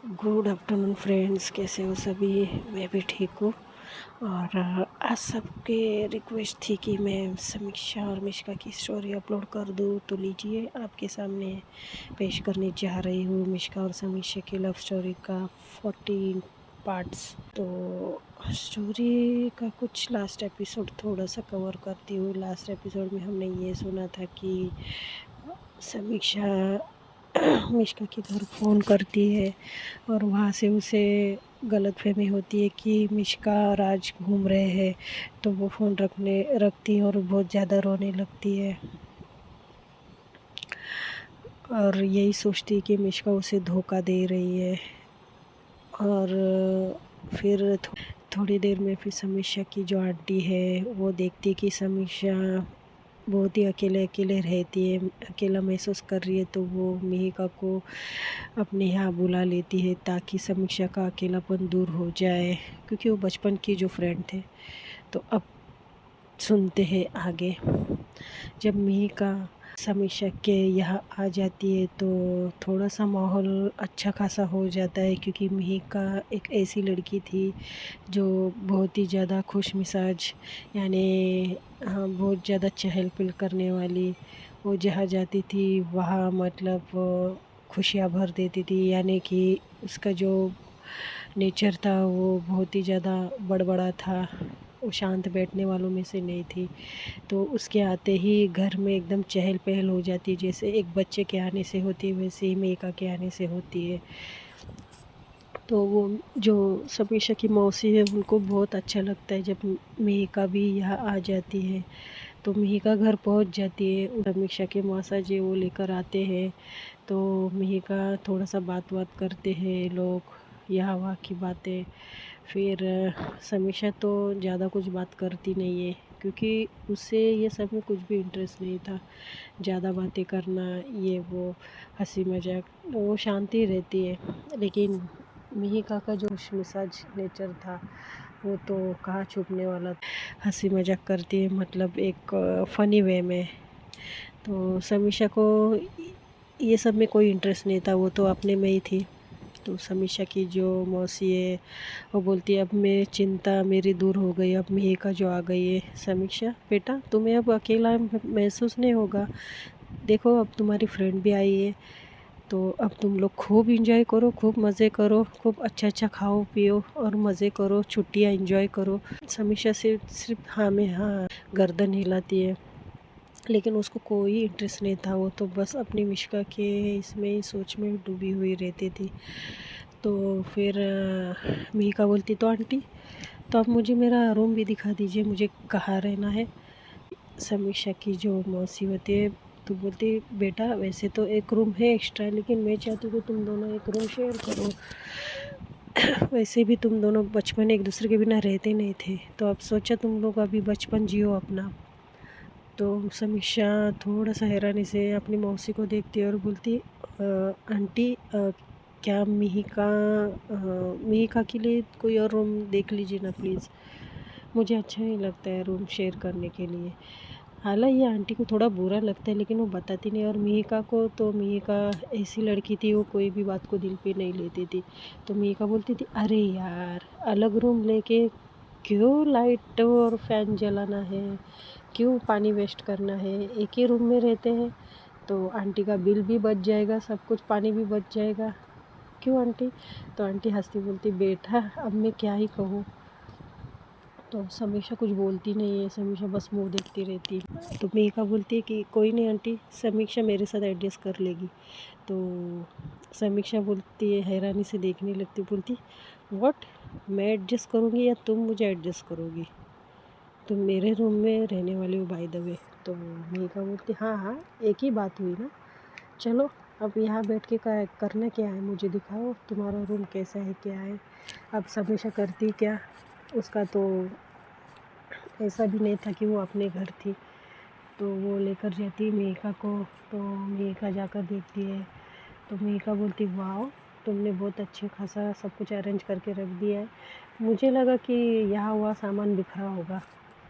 Good afternoon friends, कैसे हो सभी। मैं भी ठीक हूँ। और आज सबके रिक्वेस्ट थी कि मैं समीक्षा और मिश्का की स्टोरी अपलोड कर दूँ, तो लीजिए आपके सामने पेश करने जा रही हूँ मिश्का और समीक्षा की लव स्टोरी का 14 पार्ट्स। तो स्टोरी का कुछ लास्ट एपिसोड थोड़ा सा कवर करती हूँ। लास्ट एपिसोड में हमने ये सुना था कि समीक्षा मिश्का के घर फ़ोन करती है और वहाँ से उसे गलतफहमी होती है कि मिश्का और राज घूम रहे हैं। तो वो फ़ोन रखती है और बहुत ज़्यादा रोने लगती है और यही सोचती है कि मिश्का उसे धोखा दे रही है। और फिर थोड़ी देर में फिर समीक्षा की जो आंटी है वो देखती है कि समीक्षा बहुत ही अकेले अकेले रहती है, अकेला महसूस कर रही है। तो वो मिहिका को अपने यहाँ बुला लेती है ताकि समीक्षा का अकेलापन दूर हो जाए, क्योंकि वो बचपन की जो फ्रेंड थे। तो अब सुनते हैं आगे। जब मिहिका समीक्षा के यहाँ आ जाती है तो थोड़ा सा माहौल अच्छा खासा हो जाता है, क्योंकि मिहिका एक ऐसी लड़की थी जो बहुत ही ज़्यादा खुश मिजाज, यानी हाँ, बहुत ज़्यादा चहल पहल करने वाली। वो जहाँ जाती थी वहाँ मतलब खुशियाँ भर देती थी, यानी कि उसका जो नेचर था वो बहुत ही ज़्यादा बड़बड़ा था। वो शांत बैठने वालों में से नहीं थी। तो उसके आते ही घर में एकदम चहल पहल हो जाती, जैसे एक बच्चे के आने से होती है वैसे ही मेका के आने से होती है। तो वो जो समीक्षा की मौसी है उनको बहुत अच्छा लगता है जब मेका भी यहाँ आ जाती है। तो मेका घर पहुँच जाती है, समीक्षा के मौसा जी वो लेकर आते हैं। तो मेका थोड़ा सा बात करते हैं लोग, यहाँ वहाँ की बातें। फिर समीक्षा तो ज़्यादा कुछ बात करती नहीं है, क्योंकि उसे ये सब में कुछ भी इंटरेस्ट नहीं था। ज़्यादा बातें करना, ये वो, हंसी मजाक, वो शांति रहती है। लेकिन मिहिका का जो मिजाज नेचर था वो तो कहाँ छुपने वाला। हंसी मजाक करती है, मतलब एक फ़नी वे में। तो समीक्षा को ये सब में कोई इंटरेस्ट नहीं था, वो तो अपने में ही थी। तो समीक्षा की जो मौसी है वो बोलती है अब मैं चिंता मेरी दूर हो गई, अब मिहिका जो आ गई है। समीक्षा बेटा, तुम्हें अब अकेला महसूस नहीं होगा। देखो अब तुम्हारी फ्रेंड भी आई है, तो अब तुम लोग खूब इंजॉय करो, खूब मज़े करो, खूब अच्छा अच्छा खाओ पियो और मज़े करो, छुट्टियाँ इंजॉय करो। समीक्षा सिर्फ सिर्फ हाँ में हाँ गर्दन हिलाती है, लेकिन उसको कोई इंटरेस्ट नहीं था। वो तो बस अपनी मिश्का के इसमें ही सोच में डूबी हुई रहती थी। तो फिर मिहिका बोलती तो आंटी, तो आप मुझे मेरा रूम भी दिखा दीजिए, मुझे कहाँ रहना है। समीक्षा की जो मौसी होती है तो बोलती बेटा वैसे तो एक रूम है एक्स्ट्रा, लेकिन मैं चाहती हूँ कि तुम दोनों एक रूम शेयर करो। वैसे भी तुम दोनों बचपन एक दूसरे के बिना रहते नहीं थे, तो अब सोचा तुम लोग अभी बचपन जियो अपना। तो समीक्षा थोड़ा सा हैरानी से अपनी मौसी को देखती है और बोलती आंटी, क्या मिहिका के लिए कोई और रूम देख लीजिए ना प्लीज़, मुझे अच्छा नहीं लगता है रूम शेयर करने के लिए। हालांकि ये आंटी को थोड़ा बुरा लगता है, लेकिन वो बताती नहीं। और मिहिका को तो मिहिका ऐसी लड़की थी, वो कोई भी बात को दिल पे नहीं लेती थी। तो मिहिका बोलती थी अरे यार, अलग रूम लेके क्यों लाइट और फैन जलाना है, क्यों पानी वेस्ट करना है, एक ही रूम में रहते हैं तो आंटी का बिल भी बच जाएगा, सब कुछ, पानी भी बच जाएगा, क्यों आंटी। तो आंटी हंसती बोलती बेटा अब मैं क्या ही कहूँ। तो समीक्षा कुछ बोलती नहीं है, समीक्षा बस मुंह देखती रहती है। तो मेघा बोलती है कि कोई नहीं आंटी, समीक्षा मेरे साथ एडजस्ट कर लेगी। तो समीक्षा बोलती है, हैरानी से देखने लगती, बोलती व्हाट, मैं एडजस्ट करूँगी या तुम मुझे एडजस्ट करोगी, तुम मेरे रूम में रहने वाली हो बाय द वे। तो मेघा बोलती हाँ हाँ, एक ही बात हुई ना, चलो अब यहाँ बैठ के करना क्या है, मुझे दिखाओ तुम्हारा रूम कैसा है क्या है। अब समीक्षा करती क्या, उसका तो ऐसा भी नहीं था कि वो अपने घर थी। तो वो लेकर जाती मेघा को, तो मेघा जाकर देखती है। तो मेघा बोलती वाह, तुमने बहुत अच्छे खासा सब कुछ अरेंज करके रख दिया है, मुझे लगा कि यहाँ हुआ सामान बिखरा होगा।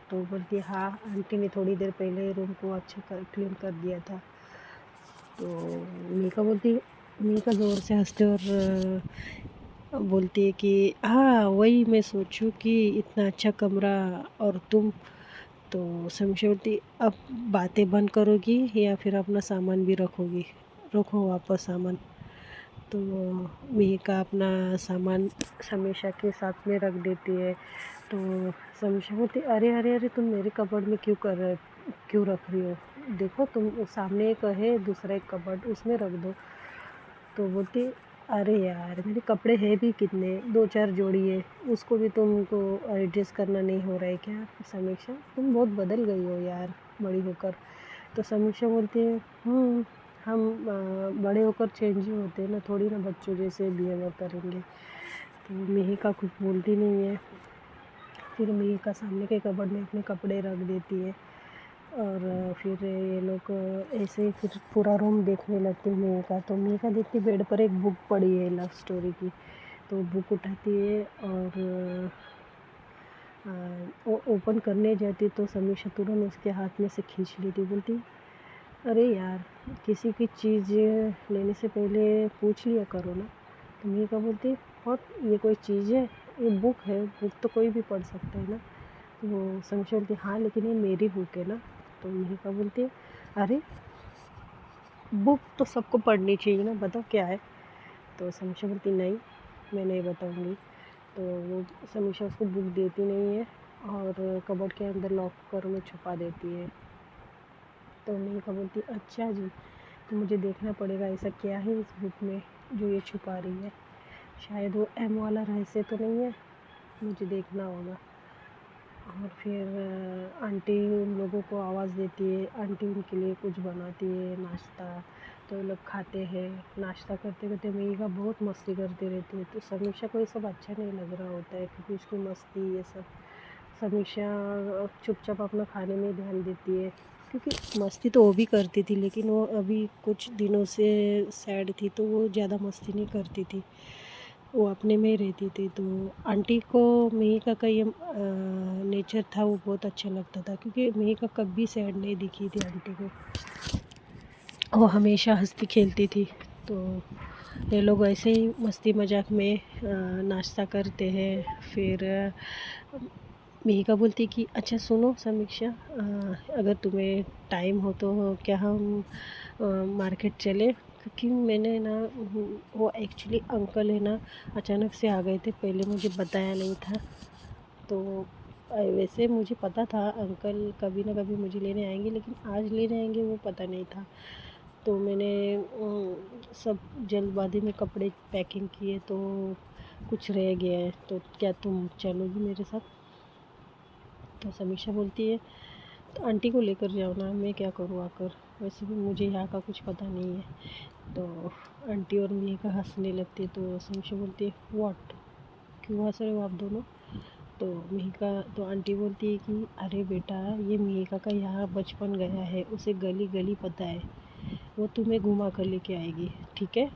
तो बोलती हाँ, आंटी ने थोड़ी देर पहले रूम को अच्छा क्लीन कर दिया था। तो मीका बोलती, मीका ज़ोर से हंसते और बोलती है कि हाँ वही मैं सोचूं कि इतना अच्छा कमरा और तुम। तो समीक्षा बोलती अब बातें बंद करोगी या फिर अपना सामान भी रखोगी, रखो वापस सामान। तो मिहिका अपना सामान समीक्षा के साथ में रख देती है। तो समीक्षा बोलती अरे अरे अरे तुम मेरे कबर्ड में क्यों रख रही हो, देखो तुम सामने एक है दूसरा एक कबर्ड उसमें रख दो। तो बोलती अरे यार मेरे कपड़े हैं भी कितने, 2-4 जोड़ी है, उसको भी तुमको एडजस्ट करना नहीं हो रहा है क्या समीक्षा, तुम बहुत बदल गई हो यार बड़ी होकर। तो समीक्षा बोलती है हम बड़े होकर चेंज ही होते हैं ना, थोड़ी ना बच्चों जैसे बिहेव करेंगे। तो मिहिका कुछ बोलती नहीं है। फिर मिहिका सामने के कबर्ड में अपने कपड़े रख देती है और फिर ये लोग ऐसे ही फिर पूरा रूम देखने लगते हैं मिहिका। तो मिहिका देखती बेड पर एक बुक पड़ी है लव स्टोरी की। तो बुक उठाती है और वो ओपन करने जाती तो समीक्षा तुरंत उसके हाथ में से खींच लेती, बोलती अरे यार किसी की चीज़ लेने से पहले पूछ लिया करो ना। तो मिहिका बोलती और ये कोई चीज़ है, ये बुक है, बुक तो कोई भी पढ़ सकता है ना। तो वो समीक्षा बोलती हाँ लेकिन ये मेरी बुक है ना। तो मिहिका बोलती अरे बुक तो सबको पढ़नी चाहिए ना, बताओ क्या है। तो समीक्षा बोलती नहीं मैं नहीं बताऊँगी। तो वो समीक्षा उसको बुक देती नहीं है और कबर्ड के अंदर लॉकर में छुपा देती है। तो मिहिका बोलती अच्छा जी, तो मुझे देखना पड़ेगा ऐसा क्या है इस बुक में जो ये छुपा रही है, शायद वो एम वाला रहस्य तो नहीं है, मुझे देखना होगा। और फिर आंटी उन लोगों को आवाज़ देती है, आंटी उनके लिए कुछ बनाती है नाश्ता। तो ये लोग खाते हैं, नाश्ता करते करते मिहिका बहुत मस्ती करती रहती है। तो समीक्षा को ये सब अच्छा नहीं लग रहा होता है क्योंकि उसकी मस्ती ये सब। समीक्षा चुपचाप अपना खाने में ध्यान देती है क्योंकि मस्ती तो वो भी करती थी लेकिन वो अभी कुछ दिनों से सैड थी तो वो ज़्यादा मस्ती नहीं करती थी, वो अपने में ही रहती थी। तो आंटी को मिहिका का ये नेचर था वो बहुत अच्छा लगता था क्योंकि मिहिका कभी सैड नहीं दिखी थी आंटी को, वो हमेशा हंसती खेलती थी। तो ये लोग ऐसे ही मस्ती मजाक में नाश्ता करते हैं। फिर मिहिका बोलती कि अच्छा सुनो समीक्षा, अगर तुम्हें टाइम हो तो क्या हम मार्केट चले, क्योंकि मैंने ना वो एक्चुअली अंकल है ना अचानक से आ गए थे, पहले मुझे बताया नहीं था। तो वैसे मुझे पता था अंकल कभी ना कभी मुझे लेने आएंगे लेकिन आज लेने आएंगे वो पता नहीं था। तो मैंने सब जल्दबाजी में कपड़े पैकिंग किए तो कुछ रह गया है, तो क्या तुम चलोगी मेरे साथ। तो समीक्षा बोलती है तो आंटी को लेकर जाओ ना, मैं क्या करूँ आकर, वैसे भी मुझे यहाँ का कुछ पता नहीं है। तो आंटी और मिहिका हंसने लगती है। तो समीक्षा बोलती है व्हाट, क्यों हंस रहे हो आप दोनों। तो तो आंटी बोलती है कि अरे बेटा ये मिहिका का यहाँ बचपन गया है, उसे गली गली पता है, वो तुम्हें घुमा कर लेके आएगी, ठीक है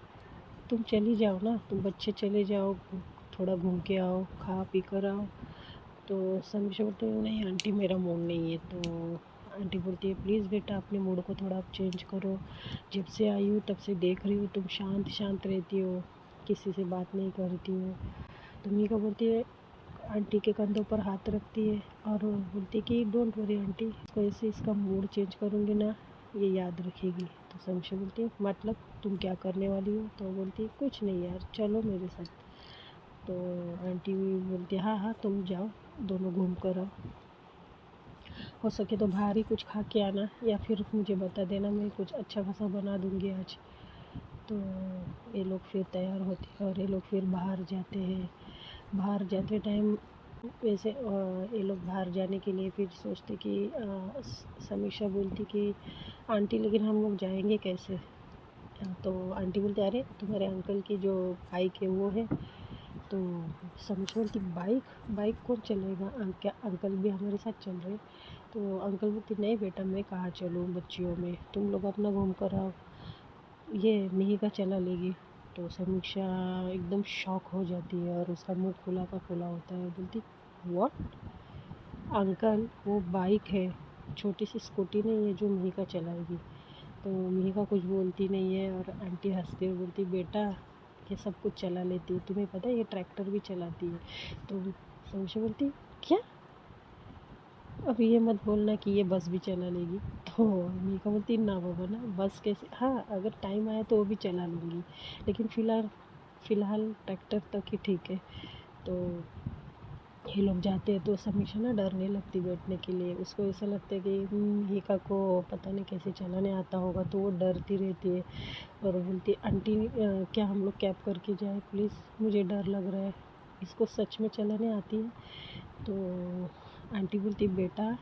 तुम चली जाओ ना, तुम बच्चे चले जाओ, थोड़ा घूम के आओ, खा पी कर आओ। तो समीक्षा बोलते हैं नहीं आंटी मेरा मूड नहीं है। तो आंटी बोलती है प्लीज़ बेटा अपने मूड को थोड़ा आप चेंज करो, जब से आई हूँ तब से देख रही हूँ तुम शांत शांत रहती हो, किसी से बात नहीं करती हो। तो मीका बोलती है, आंटी के कंधों पर हाथ रखती है और बोलती है कि डोंट वरी आंटी, कैसे इसका मूड चेंज करूँगी ना ये याद रखेगी। तो समीक्षा बोलती है मतलब तुम क्या करने वाली हो। तो बोलती है कुछ नहीं यार चलो मेरे साथ। तो आंटी भी बोलती है हाँ हाँ तुम जाओ, दोनों घूम कर आओ, हो सके तो बाहर ही कुछ खा के आना या फिर मुझे बता देना, मैं कुछ अच्छा खासा बना दूँगी आज। तो ये लोग फिर तैयार होते हैं और ये लोग फिर बाहर जाते हैं। बाहर जाते टाइम वैसे ये लोग बाहर जाने के लिए फिर सोचते कि समीक्षा बोलती कि आंटी लेकिन हम लोग जाएंगे कैसे। तो आंटी बोलते अरे तुम्हारे अंकल की जो बाइक है वो है। तो समीक्षा बोलती बाइक, बाइक कौन चलेगा, क्या अंकल भी हमारे साथ चल रहे। तो अंकल बोलते नहीं बेटा मैं कहाँ चलूँ बच्चियों में, तुम लोग अपना घूम कर आओ, ये मिहिका चला लेगी। तो समीक्षा एकदम शॉक हो जाती है और उसका मुंह खुला का खुला होता है, बोलती व्हाट अंकल वो बाइक है, छोटी सी स्कूटी नहीं है जो मिहिका चलाएगी। तो मिहिका कुछ बोलती नहीं है और आंटी हंसती हुई बोलती बेटा ये सब कुछ चला लेती है, तुम्हें पता है ये ट्रैक्टर भी चलाती है। तो समीक्षा बोलती क्या, अब ये मत बोलना कि ये बस भी चला लेगी। तो मीका बोलती ना बाबा ना, बस कैसे, हाँ अगर टाइम आया तो वो भी चला लूँगी, लेकिन फ़िलहाल ट्रैक्टर तक ही ठीक है। तो ये लोग जाते हैं तो समीक्षा ना डरने लगती बैठने के लिए, उसको ऐसा लगता है कि मीका को पता नहीं कैसे चलाने आता होगा, तो वो डरती रहती है और बोलती है आंटी क्या हम लोग कैब करके जाए प्लीज़, मुझे डर लग रहा है, इसको सच में चलाने आती है। तो आंटी बोलती बेटा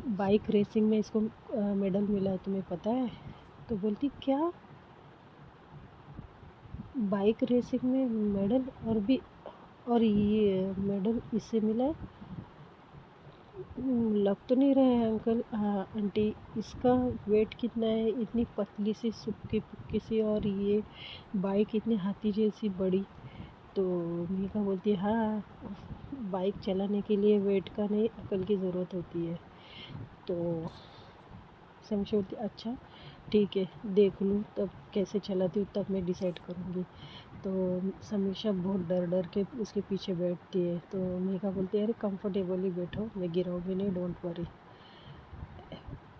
बाइक रेसिंग में इसको मेडल मिला है, तुम्हें पता है। तो बोलती क्या, बाइक रेसिंग में मेडल, और ये मेडल इससे मिला है। लग तो नहीं रहा है अंकल, आंटी इसका वेट कितना है, इतनी पतली सी सुक्की पुक्की सी, और ये बाइक इतनी हाथी जैसी बड़ी। तो मीका बोलती है हाँ, बाइक चलाने के लिए वेट का नहीं अकल की ज़रूरत होती है। तो समीक्षा बोलती अच्छा ठीक है, देख लूँ तब कैसे चलाती हूँ, तब मैं डिसाइड करूँगी। तो समीक्षा बहुत डर डर के उसके पीछे बैठती है। तो मीका बोलती है अरे कंफर्टेबली बैठो, मैं गिराऊंगी नहीं, don't worry,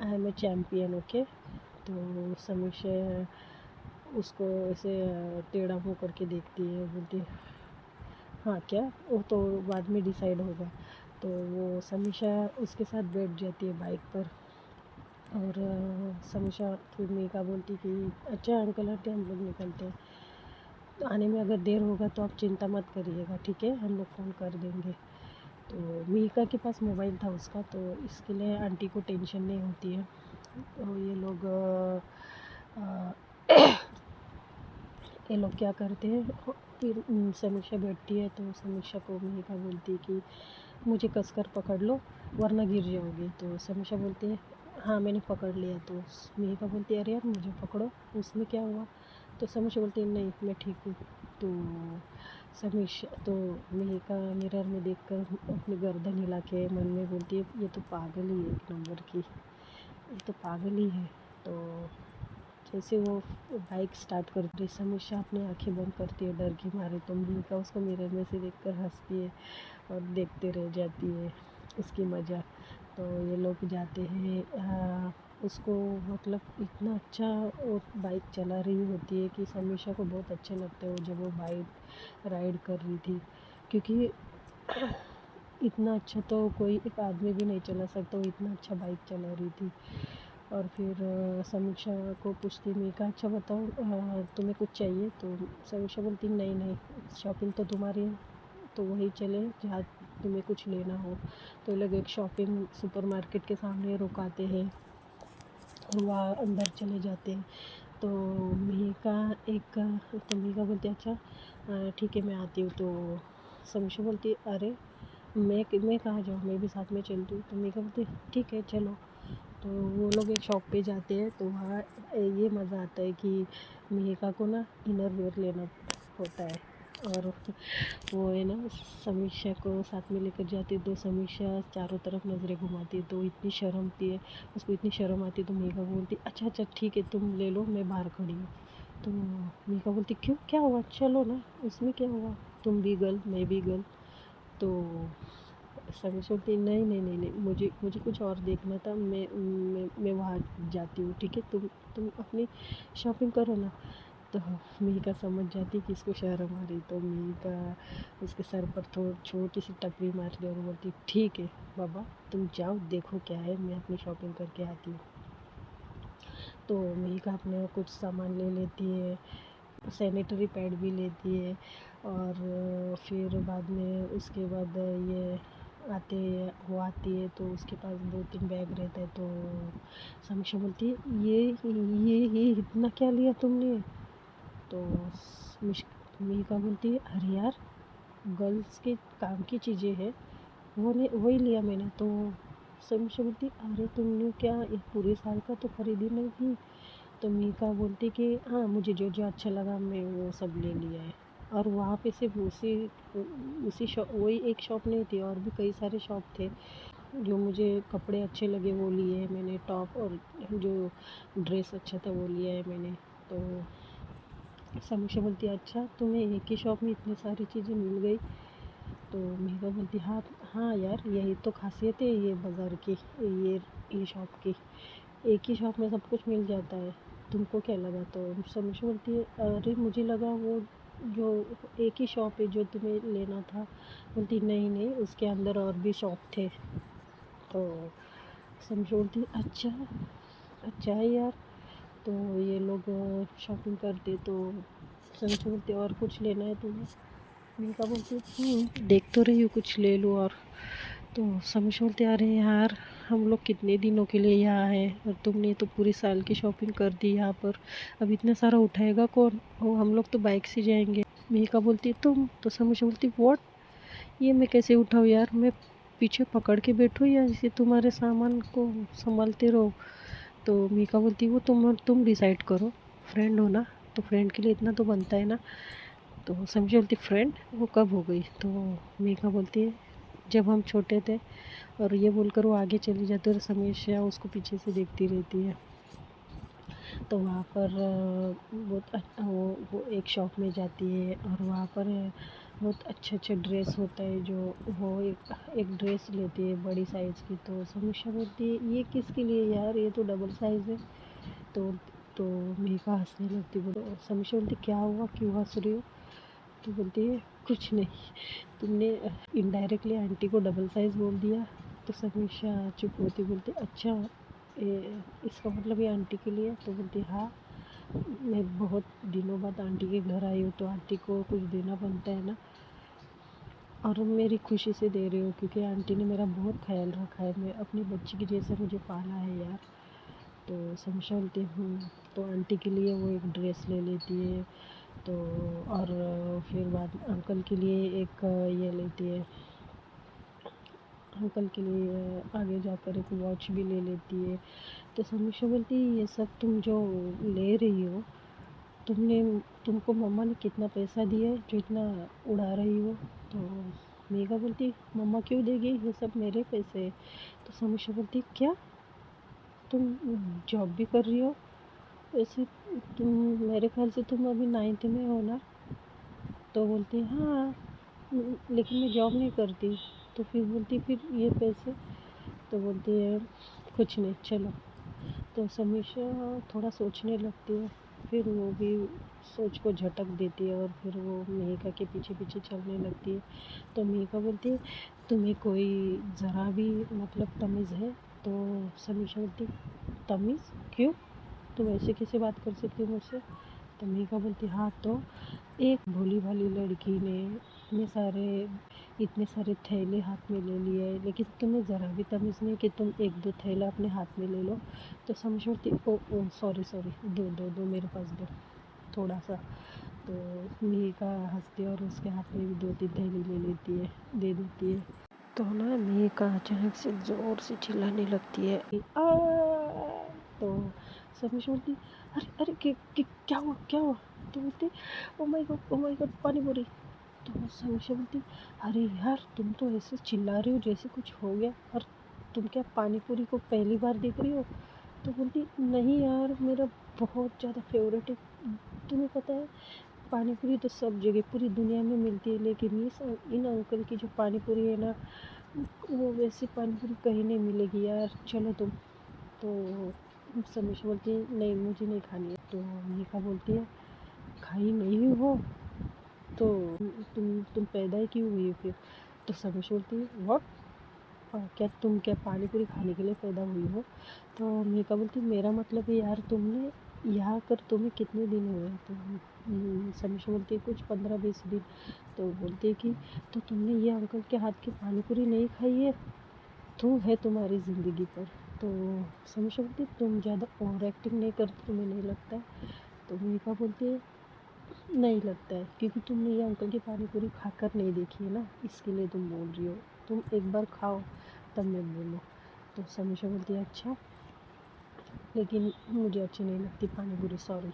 I am a champion okay. तो समीक्षा उसको ऐसे टेढ़ा मुँह करके देखती है, बोलती है हाँ क्या, वो तो बाद में डिसाइड होगा। तो वो समीक्षा उसके साथ बैठ जाती है बाइक पर। और समीक्षा फिर मीका बोलती कि अच्छा अंकल आंटी हम लोग निकलते हैं, तो आने में अगर देर होगा तो आप चिंता मत करिएगा, ठीक है हम लोग फ़ोन कर देंगे। तो मीका के पास मोबाइल था उसका, तो इसके लिए आंटी को टेंशन नहीं होती है। तो ये लोग क्या करते हैं, फिर समीक्षा बैठती है तो समीक्षा को मीका बोलती है कि मुझे कसकर पकड़ लो वरना गिर जाओगी। तो समीक्षा बोलती है हाँ मैंने पकड़ लिया। तो मीका बोलती है अरे यार मुझे पकड़ो, उसमें क्या हुआ। तो समीक्षा बोलती है नहीं मैं ठीक हूँ। तो मीका मिरर में देखकर अपनी गर्दन हिला के मन में बोलती है ये तो पागल ही है, एक नंबर की, ये तो पागल ही है। तो जैसे वो बाइक स्टार्ट करती है, समीक्षा अपनी आंखें बंद करती है डर के मारे, तो मीका उसको मिरर में से देखकर हंसती है और देखते रह जाती है उसकी मज़ा। तो ये लोग जाते हैं, उसको मतलब इतना अच्छा वो बाइक चला रही होती है कि समीक्षा को बहुत अच्छा लगता है वो जब वो बाइक राइड कर रही थी, क्योंकि इतना अच्छा तो कोई एक आदमी भी नहीं चला सकता, वो इतना अच्छा बाइक चला रही थी। और फिर समीक्षा को पूछती मीका अच्छा बताओ तुम्हें कुछ चाहिए। तो समीक्षा बोलती नहीं नहीं शॉपिंग तो तुम्हारी है, तो वही चले जहाँ तुम्हें कुछ लेना हो। तो ये लोग एक शॉपिंग सुपरमार्केट के सामने रुकाते हैं और वहाँ अंदर चले जाते हैं। तो मीका बोलती है अच्छा ठीक है मैं आती हूँ। तो समीक्षा बोलती है अरे मैं कहाँ जाऊँ, मैं भी साथ में चलती हूँ। तो मीका बोलती है ठीक है चलो। तो वो लोग एक शॉप पे जाते हैं, तो वहाँ ये मज़ा आता है कि मीका को ना इनर वेयर लेना होता है, और वो है ना समीक्षा को साथ में लेकर जाती है। तो समीक्षा चारों तरफ नज़रें घुमाती है, तो इतनी शर्मती है, उसको इतनी शर्म आती है। तो मीका बोलती अच्छा अच्छा ठीक है तुम ले लो मैं बाहर खड़ी हूँ। तो मीका बोलती क्यों क्या हुआ, चलो ना उसमें क्या हुआ, तुम भी गर्ल मैं भी गर्ल। तो समीक्षा बोलती नहीं नहीं नहीं नहीं मुझे मुझे कुछ और देखना था, मैं वहाँ जाती हूँ, ठीक है तुम अपनी शॉपिंग करो ना। तो मीका समझ जाती कि इसको शर्म आ रही, तो मीका उसके सर पर छोटी सी टपरी मारती और बोलती ठीक है बाबा तुम जाओ देखो क्या है, मैं अपनी शॉपिंग करके आती हूँ। तो मीका अपने कुछ सामान ले लेती है, सैनिटरी पैड भी लेती है। और फिर बाद में उसके बाद वो आती है तो उसके पास 2-3 बैग रहता है। तो समीक्षा बोलती है ये इतना क्या लिया तुमने। तो मीका बोलती है अरे यार गर्ल्स के काम की चीज़ें हैं, वही लिया मैंने। तो समीक्षा बोलती अरे तुमने क्या एक पूरे साल का तो खरीदी नहीं थी। तो मीका बोलती कि हाँ मुझे जो जो अच्छा लगा मैं वो सब ले लिया है। और वहाँ पे सिर्फ उसी शॉप, वही एक शॉप नहीं थी, और भी कई सारे शॉप थे जो मुझे कपड़े अच्छे लगे वो लिए हैं मैंने, टॉप और जो ड्रेस अच्छा था वो लिया है मैंने। तो समीक्षा बोलती अच्छा तुम्हें एक ही शॉप में इतनी सारी चीज़ें मिल गई। तो मेघा बोलती हाँ हाँ यार, यही तो खासियत है ये बाज़ार की, ये शॉप की, एक ही शॉप में सब कुछ मिल जाता है। तुमको क्या लगा? तो समीक्षा बोलती है अरे मुझे लगा वो जो एक ही शॉप है जो तुम्हें लेना था। बोलती नहीं नहीं, उसके अंदर और भी शॉप थे। तो समीक्षा बोलती अच्छा, अच्छा है यार। तो ये लोग शॉपिंग करते तो समीक्षा बोलती और कुछ लेना है तुम्हें? मीका बोलती देख तो रही हूँ, कुछ ले लूँ। और तो समीक्षा बोलती अरे यार, हम लोग कितने दिनों के लिए यहाँ हैं और तुमने तो पूरी साल की शॉपिंग कर दी यहाँ पर, अब इतना सारा उठाएगा कौन? ओ हम लोग तो बाइक से जाएंगे। मीका बोलती तुम? तो समीक्षा बोलती व्हाट, ये मैं कैसे उठाऊँ यार, मैं पीछे पकड़ के बैठूँ या इसे तुम्हारे सामान को संभालते रहो? तो मीका बोलती वो तुम डिसाइड करो, फ्रेंड हो ना, तो फ्रेंड के लिए इतना तो बनता है ना। तो समझी बोलती फ्रेंड वो कब हो गई? तो मीका बोलती है जब हम छोटे थे। और ये बोलकर वो आगे चली जाती है और समीक्षा उसको पीछे से देखती रहती है। तो वहाँ पर वो एक शॉप में जाती है और वहाँ पर बहुत अच्छा ड्रेस होता है, जो वो एक ड्रेस लेती है बड़ी साइज़ की। तो समीक्षा बोलती है ये किसके लिए यार, ये तो डबल साइज़ है। तो तो मेघा हंसने लगती, बोलो और समीक्षा बोलती क्या हुआ, क्यों हंस रही हो? तो बोलती है कुछ नहीं, तुमने इनडायरेक्टली आंटी को डबल साइज़ बोल दिया। तो समीक्षा चुप होती, बोलती अच्छा इसका मतलब ये आंटी के लिए? तो बोलती हाँ, मैं बहुत दिनों बाद आंटी के घर आई हूँ तो आंटी को कुछ देना बनता है ना, और मेरी खुशी से दे रही हूँ क्योंकि आंटी ने मेरा बहुत ख्याल रखा है, मैं अपनी बच्ची की जैसे मुझे पाला है यार। तो समीक्षा बोलती तो आंटी के लिए वो एक ड्रेस ले लेती है। तो और फिर बाद अंकल के लिए एक ये लेती है, अंकल के लिए आगे जाकर एक वॉच भी ले लेती है। तो समीक्षा बोलती ये सब तुम जो ले रही हो, तुमने तुमको मम्मा ने कितना पैसा दिया है जो इतना उड़ा रही हो? तो मेघा बोलती मम्मा क्यों देगी, ये सब मेरे पैसे है। तो समीक्षा बोलती क्या, तुम जॉब भी कर रही हो? वैसे तुम, मेरे ख्याल से तुम अभी 9th में हो ना? तो बोलती हाँ लेकिन मैं जॉब नहीं करती। तो फिर बोलती फिर ये पैसे? तो बोलती है कुछ नहीं चलो। तो समीक्षा थोड़ा सोचने लगती है, फिर वो भी सोच को झटक देती है और फिर वो मेघा के पीछे पीछे चलने लगती है। तो मेघा बोलती है तुम्हें कोई ज़रा भी मतलब तमीज़ है? तो समीक्षा बोलती तमीज़ क्यों, तुम ऐसे कैसे बात कर सकती हो मुझसे? तो मेघा बोलती हाँ तो एक भोली भाली लड़की ने इतने सारे थैले हाथ में ले लिए, लेकिन तुम्हें ज़रा भी तमीज़ नहीं कि तुम एक दो थैला अपने हाथ में ले लो। तो समझ बोलती ओ ओ सॉरी सॉरी, दो दो दो मेरे पास दो थोड़ा सा। तो मेघा हंसती है और उसके हाथ में भी 2-3 थैली ले लेती है, दे देती है। तो ना मेघा अचानक से ज़ोर से चिल्लाने लगती है तो समीक्षा बोलती अरे अरे क्या हुआ क्या हुआ? तो बोलती ओ माय गॉड पानी पूरी। तो समीक्षा बोलती अरे यार, तुम तो ऐसे चिल्ला रही हो जैसे कुछ हो गया, और तुम क्या पानी पूरी को पहली बार देख रही हो? तो बोलती नहीं यार, मेरा बहुत ज़्यादा फेवरेट है। तुम्हें पता है पानी पूरी तो सब जगह पूरी दुनिया में मिलती है, लेकिन इन अंकल की जो पानी पूरी है ना, वो वैसी पानी पूरी कहीं नहीं मिलेगी यार, चलो तुम। तो समीक्षा बोलती है नहीं मुझे नहीं खानी है। तो मीका बोलती है खाई नहीं हो तो तुम पैदा ही क्यों हुई हो फिर? तो समीक्षा बोलती है व्हाट, क्या तुम क्या पानी पूरी खाने के लिए पैदा हुई हो? तो मीका बोलती मेरा मतलब है यार, तुमने यहाँ आकर तुम्हें कितने दिन हुए? तो समीक्षा बोलती है कुछ 15-20 दिन। तो बोलती है कि तो तुमने ये अंकल के हाथ की पानी पूरी नहीं खाई है? तू है तुम्हारी ज़िंदगी पर। तो समीक्षा बोलती तुम ज़्यादा ओवर एक्टिंग नहीं करती, तुम्हें नहीं लगता है? तो मीका बोलती है नहीं लगता है क्योंकि तुमने ये अंकल की पानी पूरी खाकर नहीं देखी है ना, इसके लिए तुम बोल रही हो। तुम एक बार खाओ तब मैं बोलूँ। तो समीक्षा बोलती है अच्छा, लेकिन मुझे अच्छी नहीं लगती पानी पूरी, सॉरी,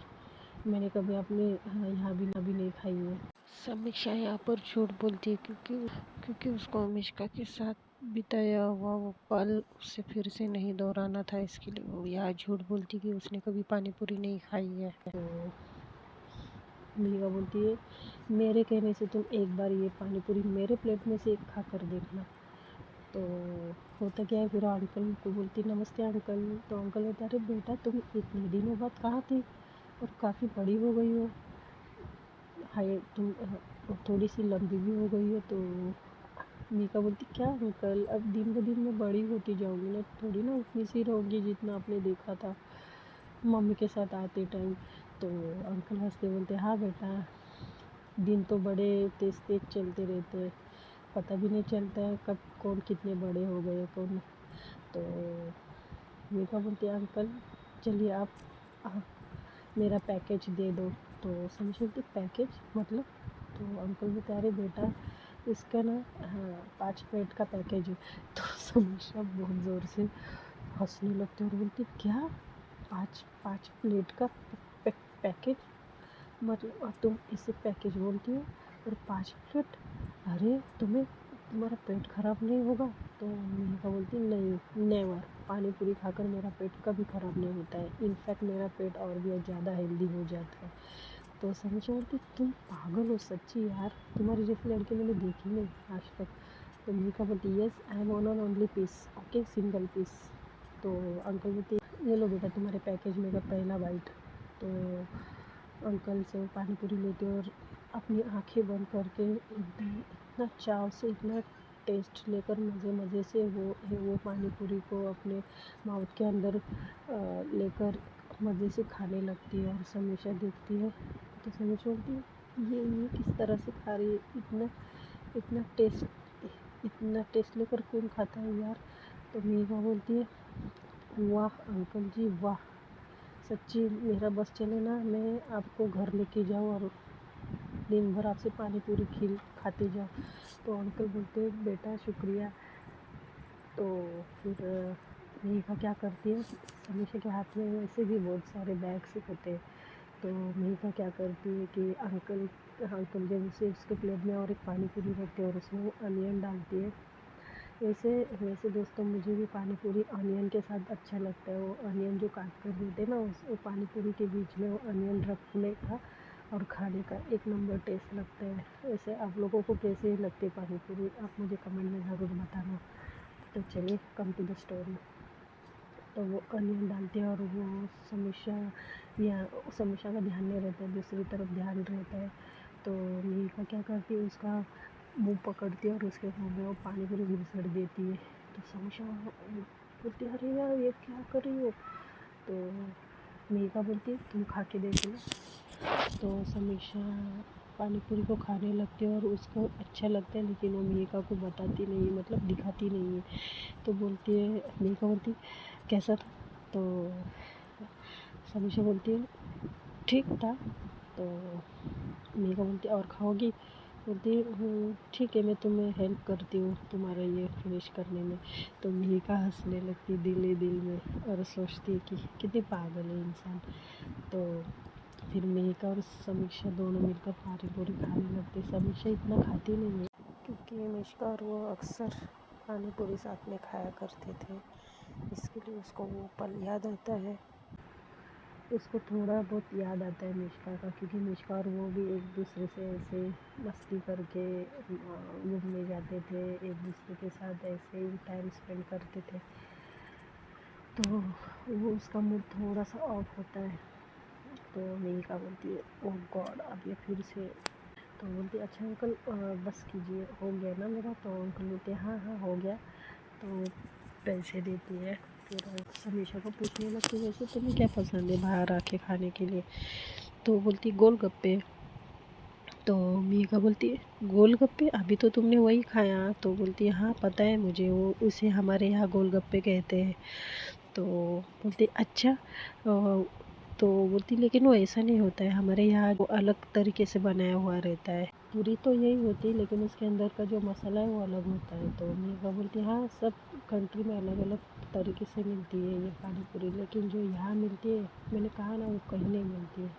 मैंने कभी अपने यहाँ भी नहीं खाई है। समीक्षा यहाँ पर झूठ बोलती है क्योंकि उसको अनुष्का के साथ बिताया हुआ वो पल उसे फिर से नहीं दोहराना था, इसके लिए वो यहाँ झूठ बोलती कि उसने कभी पानी पूरी नहीं खाई है। तो मीका बोलती है मेरे कहने से तुम एक बार ये पानी पूरी मेरे प्लेट में से खा कर देखना। तो होता क्या है, फिर अंकल को बोलती नमस्ते अंकल। तो अंकल बोलते अरे बेटा तुम इतने दिनों बाद कहाँ थी और काफ़ी बड़ी हो गई हो, हाय तुम थोड़ी सी लंबी भी हो गई हो। तो मीका बोलती क्या अंकल, अब दिन ब दिन मैं बड़ी होती जाऊँगी ना, थोड़ी ना उतनी सी रहूँगी जितना आपने देखा था मम्मी के साथ आते टाइम। तो अंकल हंसते बोलते हाँ बेटा, दिन तो बड़े तेज तेज चलते रहते हैं, पता भी नहीं चलता है कब कौन कितने बड़े हो गए कौन। तो मीका बोलती है अंकल चलिए आप मेरा पैकेज दे दो। तो समझ बोलती पैकेज मतलब। तो अंकल बोलते अरे बेटा इसका ना हाँ 5 प्लेट का पैकेज है। तो समीक्षा बहुत ज़ोर से हंसने लगती है और बोलती क्या 5 प्लेट का पैकेज, मतलब तुम इसे पैकेज बोलती हो और 5 प्लेट, अरे तुम्हारा पेट ख़राब नहीं होगा। तो मीका बोलती नहीं नेवर, पानी पूरी खाकर मेरा पेट कभी ख़राब नहीं होता है, इनफैक्ट मेरा पेट और भी ज़्यादा हेल्दी हो जाता है। तो समीक्षा बोलती तुम पागल हो सच्ची यार, तुम्हारी जैसी लड़की मैंने देखी नहीं आज तक। तो मीका बोलती yes I am on only piece, okay single piece. तो अंकल बोलते ये लो बेटा तुम्हारे पैकेज में का पहला बाइट। तो अंकल से पानी पूरी लेते और अपनी आंखें बंद करके एकदम इतना चाव से इतना टेस्ट लेकर मज़े मज़े से वो पानी पूरी को अपने माउथ के अंदर लेकर मज़े से खाने लगती है। और समीक्षा देखती है तो समीक्षा बोलती है ये किस तरह से खा रही है, इतना इतना टेस्ट लेकर कौन खाता है यार। तो मीका बोलती है वाह अंकल जी वाह, सच्ची मेरा बस चले ना मैं आपको घर लेके जाऊँ और दिन भर आपसे पानी पूरी खाते जाऊँ। तो अंकल बोलते बेटा शुक्रिया। तो फिर मीका क्या करती है, समीक्षा के हाथ में वैसे भी बहुत सारे बैग्स होते हैं। तो मीका क्या करती है कि अंकल जब उसे उसके प्लेट में और एक पानी पूरी रखते हैं और उसमें वो अनियन डालती है। वैसे वैसे दोस्तों मुझे भी पानी पूरी अनियन के साथ अच्छा लगता है। वो अनियन जो काट कर देते हैं ना वो पानी पूरी के बीच में वो अनियन रखने का और खाने का एक नंबर टेस्ट लगता है। वैसे आप लोगों को कैसे लगती है पानी पूरी, आप मुझे कमेंट में ज़रूर बताना। तो चलिए कम टू द स्टोरी। तो वो अनियन डालते हैं और वो समीक्षा का ध्यान नहीं रहता है, दूसरी तरफ ध्यान रहता है। तो मीका क्या करती है उसका मुंह पकड़ती है और उसके मुंह में वो पानी पूरी घुसड़ देती है। तो समीक्षा बोलती है अरे यार ये क्या कर रही हो। तो मीका बोलती है तुम खा के देख लो। तो समीक्षा पानी पूरी को खाने लगती है और उसको अच्छा लगता है, लेकिन वो मीका को बताती नहीं है, मतलब दिखाती नहीं है। तो बोलती है मीका बोलती कैसा था। तो समीक्षा बोलती है ठीक था। तो मीका बोलती और खाओगी, बोलती ठीक है मैं तुम्हें हेल्प करती हूँ तुम्हारा ये फिनिश करने में। तो मीका हंसने लगती दिल ही दिल में और सोचती है कि कितनी पागल है इंसान। तो फिर मीका और समीक्षा दोनों मिलकर पानी पूरी खाने लगते। समीक्षा इतना खाती नहीं है क्योंकि मिष्का और वो अक्सर पानी पूरी साथ में खाया करते थे, इसके लिए उसको वो पल याद आता है। उसको थोड़ा बहुत याद आता है मिष्का का, क्योंकि मिष्का और वो भी एक दूसरे से ऐसे मस्ती करके घूमने जाते थे, एक दूसरे के साथ ऐसे ही टाइम स्पेंड करते थे। तो वो उसका मूड थोड़ा सा ऑफ होता है। तो मीका बोलती है ओह गॉड अब ये फिर से। तो बोलती है अच्छा अंकल बस कीजिए हो गया ना मेरा। तो अंकल बोलते हैं हाँ हाँ हो गया। तो पैसे देती है। फिर समीक्षा को पूछने लगती है वैसे तुम्हें क्या पसंद है बाहर आके खाने के लिए। तो बोलती गोलगप्पे। तो मीका बोलती है गोलगप्पे अभी तो तुमने वही खाया। तो बोलती है हाँ पता है मुझे, वो उसे हमारे यहाँ गोलगप्पे कहते हैं। तो बोलती अच्छा तो बोलती लेकिन वो ऐसा नहीं होता है, हमारे यहाँ वो अलग तरीके से बनाया हुआ रहता है, पूरी तो यही होती है लेकिन उसके अंदर का जो मसाला है वो अलग होता है। तो मीका बोलती हाँ सब कंट्री में अलग अलग तरीके से मिलती है ये पानी पूरी, लेकिन जो यहाँ मिलती है मैंने कहा ना वो कहीं नहीं मिलती है,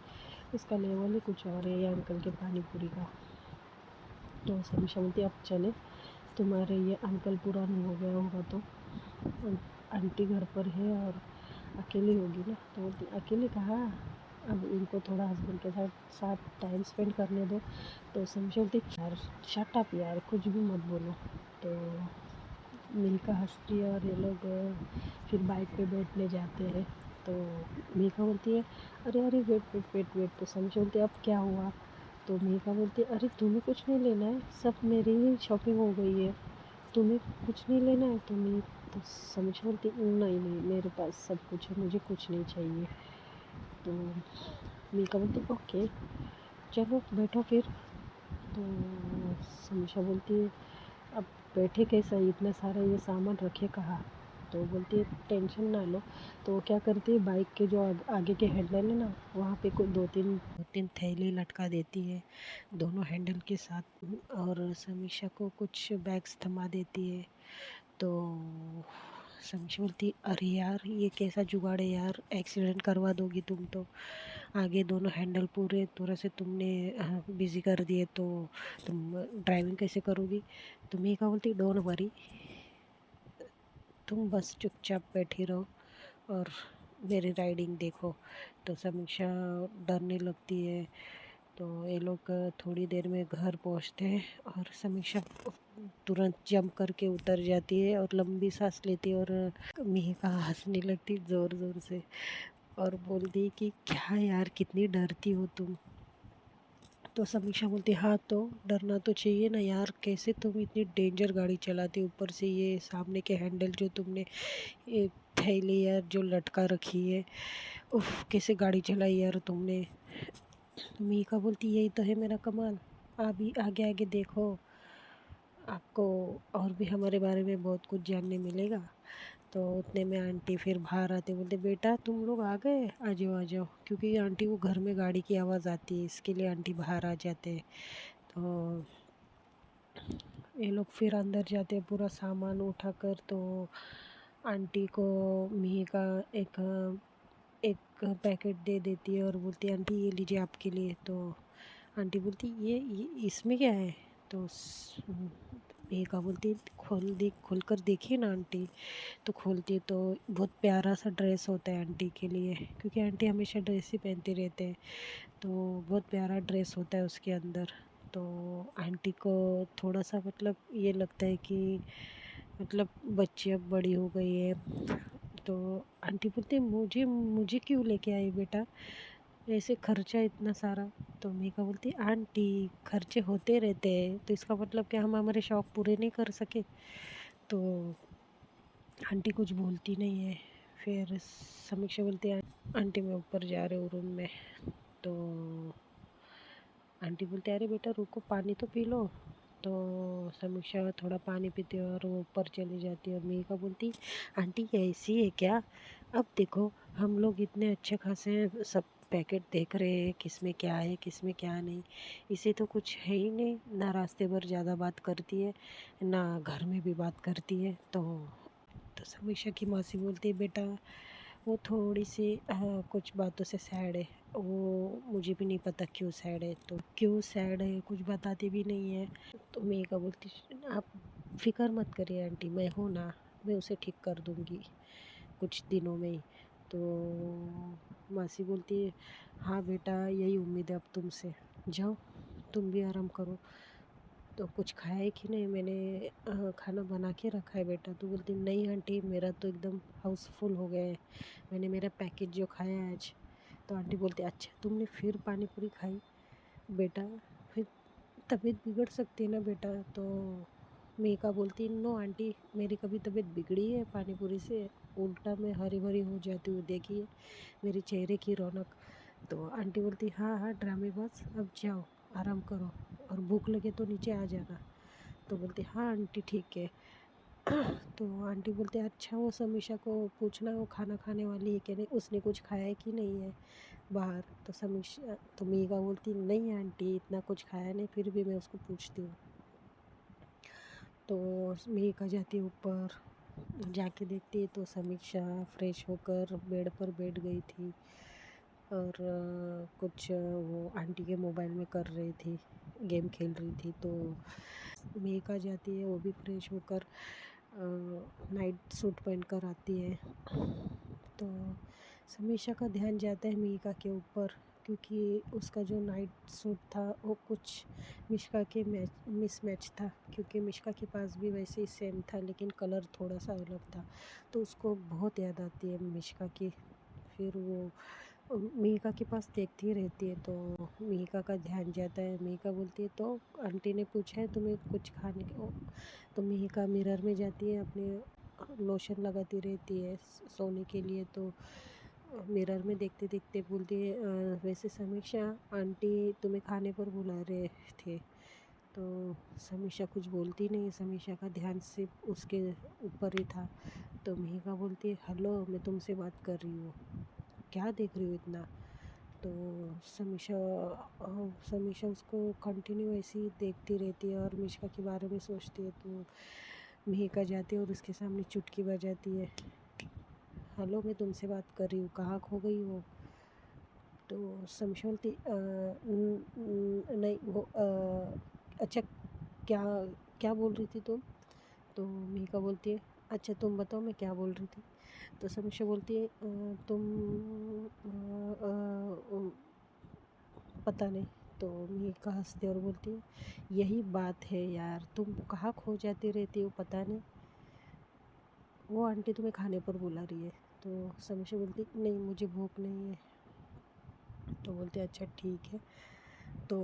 उसका लेवल ही कुछ और है ये अंकल के पानी पूरी का। तो समीक्षा बोलती अब चले, तुम्हारे ये अंकल पुराने हो गया होगा तो आंटी घर पर है और अकेली होगी ना। तो बोलती अकेले कहाँ, अब इनको थोड़ा हस्बैंड के साथ साथ टाइम स्पेंड करने दो। तो समीक्षा बोलती यार शट अप यार, कुछ भी मत बोलो। तो मिल्का हंसती है और ये लोग फिर बाइक पे बैठने जाते हैं। तो मिल्का बोलती है अरे अरे वेट वेट वेट वेट। तो समीक्षा बोलती है अब क्या हुआ? तो मिल्का बोलती है अरे तुम्हें कुछ नहीं लेना है, सब मेरी ही शॉपिंग हो गई है, तुम्हें कुछ नहीं लेना है तुम्हें। तो समीक्षा बोलती नहीं नहीं मेरे पास सब कुछ है, मुझे कुछ नहीं चाहिए। तो मिल्का बोलती ओके चलो बैठो फिर। तो समीक्षा बोलती है अब बैठे कैसा, इतना सारा ये सामान रखे कहाँ? तो बोलती है टेंशन ना लो। तो वो क्या करती है, बाइक के जो आगे के हैंडल है ना, वहाँ पे कोई दो तीन थैली लटका देती है दोनों हैंडल के साथ, और समीक्षा को कुछ बैग्स थमा देती है। तो समीक्षा बोलती अरे यार ये कैसा जुगाड़ है यार, एक्सीडेंट करवा दोगी तुम तो। आगे दोनों हैंडल पूरे तरह से तुमने बिजी कर दिए तो तुम ड्राइविंग कैसे करोगी? तो मेघा बोलती डोंट वरी, तुम बस चुपचाप बैठी रहो और मेरी राइडिंग देखो। तो समीक्षा डरने लगती है। तो ये लोग थोड़ी देर में घर पहुंचते हैं और समीक्षा तुरंत जंप करके उतर जाती है और लंबी सांस लेती है, और मेघा हंसने लगती ज़ोर ज़ोर से और बोलती कि क्या यार कितनी डरती हो तुम। तो समीक्षा बोलती हाँ तो डरना तो चाहिए ना यार, कैसे तुम इतनी डेंजर गाड़ी चलाती, ऊपर से ये सामने के हैंडल जो तुमने ये थैली यार जो लटका रखी है, उफ कैसे गाड़ी चलाई यार तुमने। तो मीका बोलती यही तो है मेरा कमाल, अभी आगे आगे देखो आपको और भी हमारे बारे में बहुत कुछ जानने मिलेगा। तो उतने में आंटी फिर बाहर आते बोलते बेटा तुम लोग आ गए, आ जाओ आ जाओ, क्योंकि आंटी को घर में गाड़ी की आवाज़ आती है इसके लिए आंटी बाहर आ जाते हैं। तो ये लोग फिर अंदर जाते हैं पूरा सामान उठाकर। तो आंटी को मी का एक एक पैकेट दे देती है और बोलती है आंटी ये लीजिए आपके लिए। तो आंटी बोलती ये इसमें क्या है? तो मेघा बोलती खोल कर देखिए ना आंटी। तो खोलती है तो बहुत प्यारा सा ड्रेस होता है आंटी के लिए, क्योंकि आंटी हमेशा ड्रेस ही पहनते रहते हैं। तो बहुत प्यारा ड्रेस होता है उसके अंदर। तो आंटी को थोड़ा सा मतलब ये लगता है कि मतलब बच्ची अब बड़ी हो गई है। तो आंटी बोलती है मुझे मुझे क्यों लेके आई बेटा, ऐसे खर्चा इतना सारा? तो मीका बोलती है आंटी खर्चे होते रहते हैं, तो इसका मतलब क्या हम हमारे शौक़ पूरे नहीं कर सके? तो आंटी कुछ बोलती नहीं है। फिर समीक्षा बोलती है आंटी मैं ऊपर जा रही हूँ रूम में। तो आंटी बोलती है अरे बेटा रुको पानी तो पी लो। तो समीक्षा थोड़ा पानी पीती है और वो ऊपर चली जाती है, और मेघा बोलती आंटी ऐसी है क्या? अब देखो हम लोग इतने अच्छे खासे सब पैकेट देख रहे हैं किस में क्या है किस में क्या नहीं, इसे तो कुछ है ही नहीं, ना रास्ते भर ज़्यादा बात करती है ना घर में भी बात करती है। तो समीक्षा की मासी बोलती है बेटा वो थोड़ी सी कुछ बातों से सैड है, वो मुझे भी नहीं पता क्यों सैड है, तो क्यों सैड है कुछ बताती भी नहीं है। तो मेघा बोलती आप फिक्र मत करिए आंटी, मैं हूँ ना, मैं उसे ठीक कर दूँगी कुछ दिनों में ही। तो मासी बोलती है हाँ बेटा यही उम्मीद है अब तुमसे, जाओ तुम भी आराम करो। तो कुछ खाया है कि नहीं? मैंने खाना बना के रखा है बेटा। तो बोलती नहीं आंटी मेरा तो एकदम हाउसफुल हो गया है, मैंने मेरा पैकेट जो खाया है आज। तो आंटी बोलती अच्छा तुमने फिर पानी पूरी खाई बेटा, फिर तबीयत बिगड़ सकती है ना बेटा। तो मेघा बोलती नो आंटी मेरी कभी तबीयत बिगड़ी है पानी पूरी से, उल्टा मैं हरी भरी हो जाती हूँ, देखिए मेरे चेहरे की रौनक। तो आंटी बोलती हाँ हाँ ड्रामेबाज अब जाओ आराम करो, और भूख लगे तो नीचे आ जाना। तो बोलती हाँ आंटी ठीक है। तो आंटी बोलते अच्छा वो समीक्षा को पूछना वो खाना खाने वाली है कि नहीं, उसने कुछ खाया है कि नहीं है बाहर। तो समीक्षा तो मीगा बोलती नहीं आंटी इतना कुछ खाया नहीं, फिर भी मैं उसको पूछती हूँ। तो मीगा जाती है ऊपर, जाके देखती है तो समीक्षा फ्रेश होकर बेड पर बैठ गई थी और कुछ वो आंटी के मोबाइल में कर रही थी, गेम खेल रही थी। तो मेघा जाती है वो भी फ्रेश होकर, नाइट सूट पहन कर आती है। तो समीक्षा का ध्यान जाता है मिहिका के ऊपर, क्योंकि उसका जो नाइट सूट था वो कुछ मिश्का के मिसमैच था, क्योंकि मिश्का के पास भी वैसे ही सेम था लेकिन कलर थोड़ा सा अलग था। तो उसको बहुत याद आती है मिश्का की। फिर वो मिहिका के पास देखती रहती है, तो मिहिका का ध्यान जाता है। मिहिका बोलती है तो आंटी ने पूछा है तुम्हें कुछ खाने को। तो मिहिका मिरर में जाती है, अपने लोशन लगाती रहती है सोने के लिए। तो मिरर में देखते देखते बोलती है वैसे समीक्षा आंटी तुम्हें खाने पर बुला रहे थे। तो समीक्षा कुछ बोलती नहीं, समीक्षा का ध्यान सिर्फ उसके ऊपर ही था। तो मिहिका बोलती है हेलो, मैं तुमसे बात कर रही हूँ, क्या देख रही हो इतना। तो समीक्षा समीक्षा उसको कंटिन्यू ऐसे ही देखती रहती है और मिश्का के बारे में सोचती है। तो मिहिका जाती है और उसके सामने चुटकी बजाती है, हेलो मैं तुमसे बात कर रही हूँ, कहाँ खो गई हो। तो समीक्षा बोलती नहीं वो अच्छा क्या क्या बोल रही थी तुम। तो मिहिका बोलती है अच्छा तुम बताओ मैं क्या बोल रही थी। तो समीक्षा बोलती है तुम पता नहीं। तो मिहिका हंसती और बोलती है यही बात है यार, तुम कहाँ खो जाती रहती हो पता नहीं, वो आंटी तुम्हें खाने पर बुला रही है। तो समीक्षा बोलती नहीं मुझे भूख नहीं है। तो बोलते अच्छा ठीक है। तो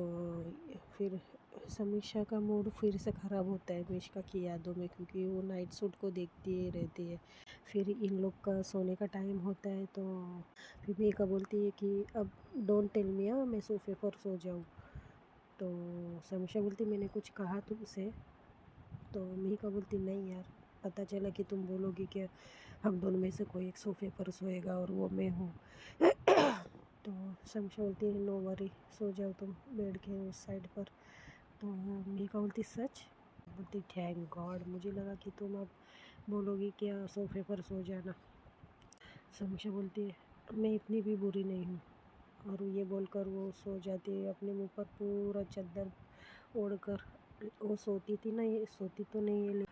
फिर समीक्षा का मूड फिर से ख़राब होता है मिश्का की यादों में, क्योंकि वो नाइट सूट को देखती ही रहती है। फिर इन लोग का सोने का टाइम होता है। तो फिर मेघा बोलती है कि अब डोंट टेल मी, हाँ मैं सोफे पर सो जाऊँ। तो समीक्षा बोलती मैंने कुछ कहा तुमसे। तो मेघा बोलती नहीं यार, पता चला कि तुम बोलोगी कि हम दोनों में से कोई एक सोफे पर सोएगा और वो मैं हूँ। तो समीक्षा बोलती है नो वरी, सो जाओ तुम बेड के उस साइड पर। तो मेघा बोलती सच। बोलती थैंक गॉड, मुझे लगा कि तुम अब बोलोगी क्या सोफे पर सो जाना। समीक्षा बोलती है मैं इतनी भी बुरी नहीं हूँ। और ये बोलकर वो सो जाती है, अपने मुंह पर पूरा चादर ओढ़कर। वो सोती थी ना, ये सोती तो नहीं है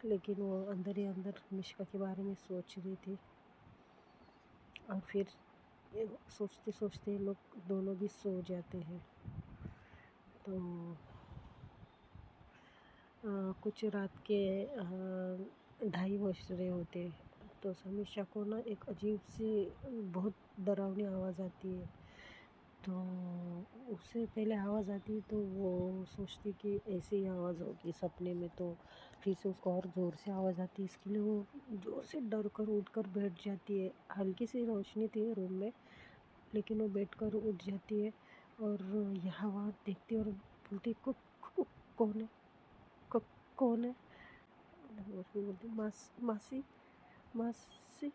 लेकिन वो अंदर ही अंदर मिश्का के बारे में सोच रही थी। और फिर ये सोचते सोचते लोग दोनों भी सो जाते हैं। तो कुछ रात के 2:30 बज रहे होते। तो समीक्षा को ना एक अजीब सी बहुत डरावनी आवाज़ आती है। तो उससे पहले आवाज़ आती है तो वो सोचती कि ऐसी ही आवाज़ होगी सपने में। तो फिर से उसको और ज़ोर से आवाज़ आती है, इसके लिए वो ज़ोर से डर कर उठ कर बैठ जाती है। हल्की सी रोशनी थी रूम में, लेकिन वो बैठ कर उठ जाती है और यहाँ वहाँ देखती है और बोलती कौन है, कौन है। और फिर बोलती मासी मासी।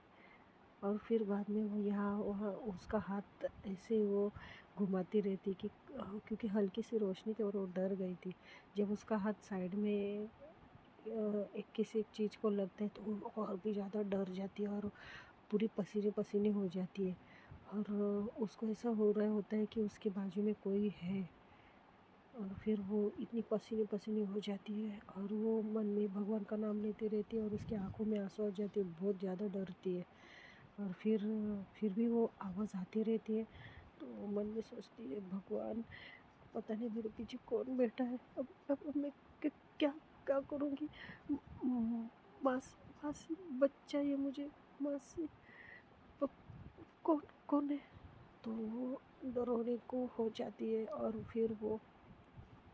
और फिर बाद में वो यहाँ वहाँ उसका हाथ ऐसे वो घुमाती रहती कि क्योंकि हल्की सी रोशनी थी और वो डर गई थी। जब उसका हाथ साइड में एक किसी एक चीज़ को लगता है तो वो और भी ज़्यादा डर जाती है और पूरी पसीने पसीने हो जाती है। और उसको ऐसा हो रहा होता है कि उसके बाजू में कोई है। और फिर वो इतनी पसीने पसीने हो जाती है और वो मन में भगवान का नाम लेती रहती है और उसकी आंखों में आंसू आ जाते हैं, बहुत ज़्यादा डरती है। और फिर भी वो आवाज़ आती रहती है। तो मन में सोचती है भगवान, पता नहीं मेरे पीछे कौन बैठा है। अब मैं क्या क्या करूँगी। मासी मासी बच्चा ये मुझे, मासी प- कौन कौन है। तो वो रोने को हो जाती है और फिर वो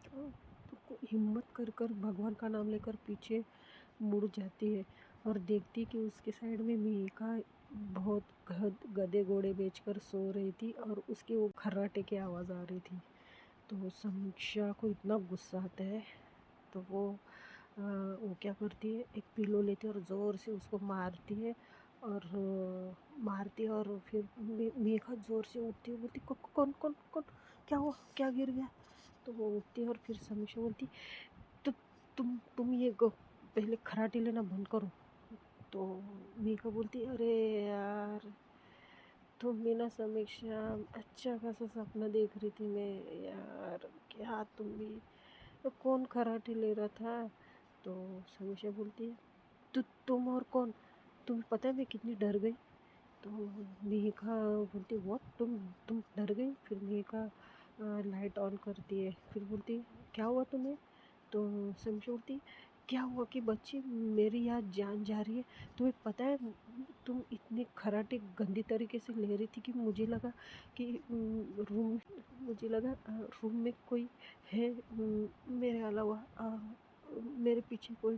तो हिम्मत कर भगवान का नाम लेकर पीछे मुड़ जाती है और देखती कि उसके साइड में मेघा बहुत गधे घोड़े बेचकर सो रही थी और उसके वो खर्राटे की आवाज़ आ रही थी। तो समीक्षा को इतना गुस्सा आता है। तो वो क्या करती है, एक पिलो लेती है और ज़ोर से उसको मारती है। और मारती है और फिर मेघा ज़ोर से उठती है, बोलती कौन कौन कौन, क्या हुआ, क्या गिर गया। तो वो उठती है और फिर समीक्षा बोलती तो तुम ये पहले खराटे लेना बंद करो। तो मीका बोलती अरे यार, तुम भी ना समीक्षा, अच्छा खासा सपना देख रही थी मैं यार, क्या तुम भी, तो कौन खराटे ले रहा था। तो समीक्षा बोलती है तुम और कौन, तुम्हें पता है मैं कितनी डर गई। तो मिहिका बोलती व्हाट, तुम डर गई? फिर मिहिका लाइट ऑन करती है, फिर बोलती क्या हुआ तुम्हें? तो समीक्षा बोलती क्या हुआ कि बच्ची मेरी याद जान जा रही है। तुम्हें पता है तुम इतनी खराटे गंदी तरीके से ले रही थी कि मुझे लगा कि रूम मुझे लगा रूम में कोई है मेरे अलावा, मेरे पीछे कोई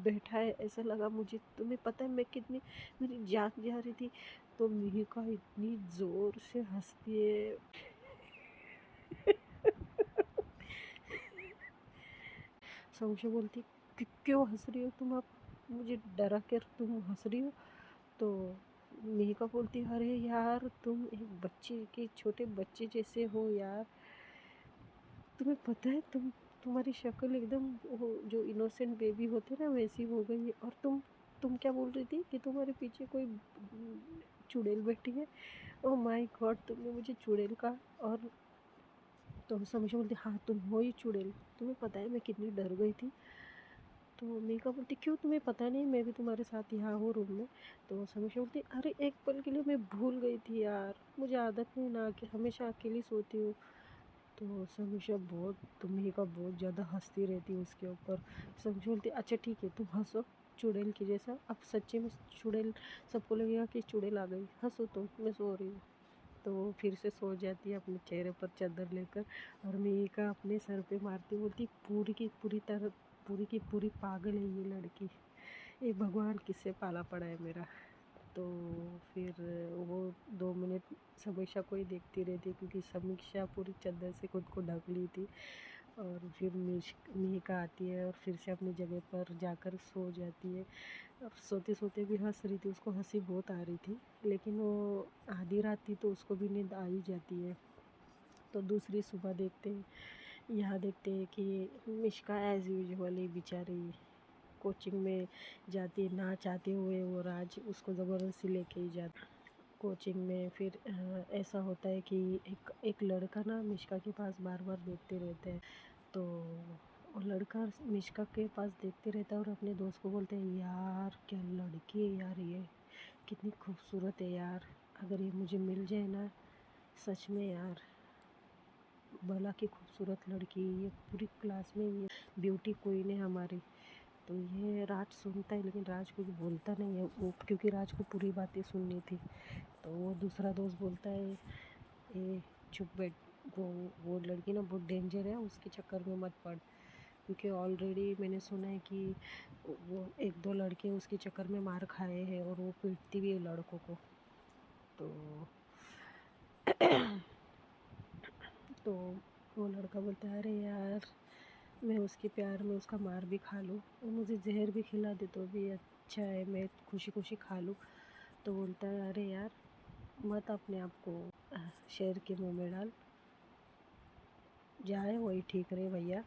बैठा है ऐसा लगा मुझे। तुम्हें पता है मैं कितनी मेरी जान जा रही थी। तो मिहिका इतनी ज़ोर से हंसती है। समीक्षा बोलती क्यों हंस रही हो तुम? आप मुझे डरा कर तुम हंस रही हो? तो मिहिका बोलती अरे यार तुम एक बच्चे के छोटे बच्चे जैसे हो यार। तुम्हें पता है तुम्हारी शक्ल एकदम वो जो इनोसेंट बेबी होते ना वैसी हो गई है। और तुम क्या बोल रही थी कि तुम्हारे पीछे कोई चुड़ैल बैठी है? ओह माय गॉड, तुमने मुझे चुड़ैल कहा। और तो समीक्षा बोलती हाँ तुम हो ही चुड़ैल। तुम्हें पता है मैं कितनी डर गई थी। तो मेघा बोलती क्यों, तुम्हें पता नहीं मैं भी तुम्हारे साथ यहाँ हूँ रूम में? तो समीक्षा बोलती अरे एक पल के लिए मैं भूल गई थी यार, मुझे आदत नहीं ना कि हमेशा अकेली सोती हूँ। तो समीक्षा तो मेघा बहुत ज़्यादा हंसती रहती है उसके ऊपर। समीक्षा बोलती अच्छा ठीक है तुम हंसो चुड़ैल की जैसा, अब सच्ची में चुड़ैल, सबको लगेगा कि चुड़ैल आ गई, हंसो तो मैं सो रही हूँ। तो वो फिर से सो जाती है अपने चेहरे पर चादर लेकर। और मेघा अपने सर पे मारती बोलती पूरी की पूरी पागल है ये लड़की, ये भगवान किससे पाला पड़ा है मेरा। तो फिर वो 2 मिनट समीक्षा को ही देखती रहती क्योंकि समीक्षा पूरी चादर से खुद को ढक ली थी। और फिर मिहिका आती है और फिर से अपनी जगह पर जाकर सो जाती है। और सोते सोते भी हंस रही थी, उसको हंसी बहुत आ रही थी, लेकिन वो आधी रात थी तो उसको भी नींद आ ही जाती है। तो दूसरी सुबह यहाँ देखते हैं कि मिश्का एज़ यूजुअल ही बेचारी कोचिंग में जाती है, ना चाहते हुए वो राज उसको ज़बरदस्ती लेके ही जाता कोचिंग में। फिर ऐसा होता है कि एक लड़का ना मिश्का के पास बार बार देखते रहते हैं। तो वो लड़का मिश्का के पास देखते रहता है और अपने दोस्त को बोलते हैं यार क्या लड़की है यार, ये कितनी खूबसूरत है यार, अगर ये मुझे मिल जाए ना, सच में यार भला की खूबसूरत लड़की, ये पूरी क्लास में ये ब्यूटी क्वीन है हमारी। तो ये राज सुनता है लेकिन राज कुछ बोलता नहीं है वो, क्योंकि राज को पूरी बातें सुननी थी। तो वो दूसरा दोस्त बोलता है ए चुप बैठ, वो लड़की ना बहुत डेंजर है, उसके चक्कर में मत पड़, क्योंकि ऑलरेडी मैंने सुना है कि वो 1-2 लड़के उसके चक्कर में मार खाए हैं और वो पीटती भी है लड़कों को। तो तो वो लड़का बोलता है अरे यार मैं उसके प्यार में उसका मार भी खा लूँ, वो मुझे जहर भी खिला दे तो भी अच्छा है, मैं खुशी खुशी खा लूँ। तो बोलता है अरे यार मत अपने आप को शेर के मुंह में डाल, जाए वही ठीक रहे भैया,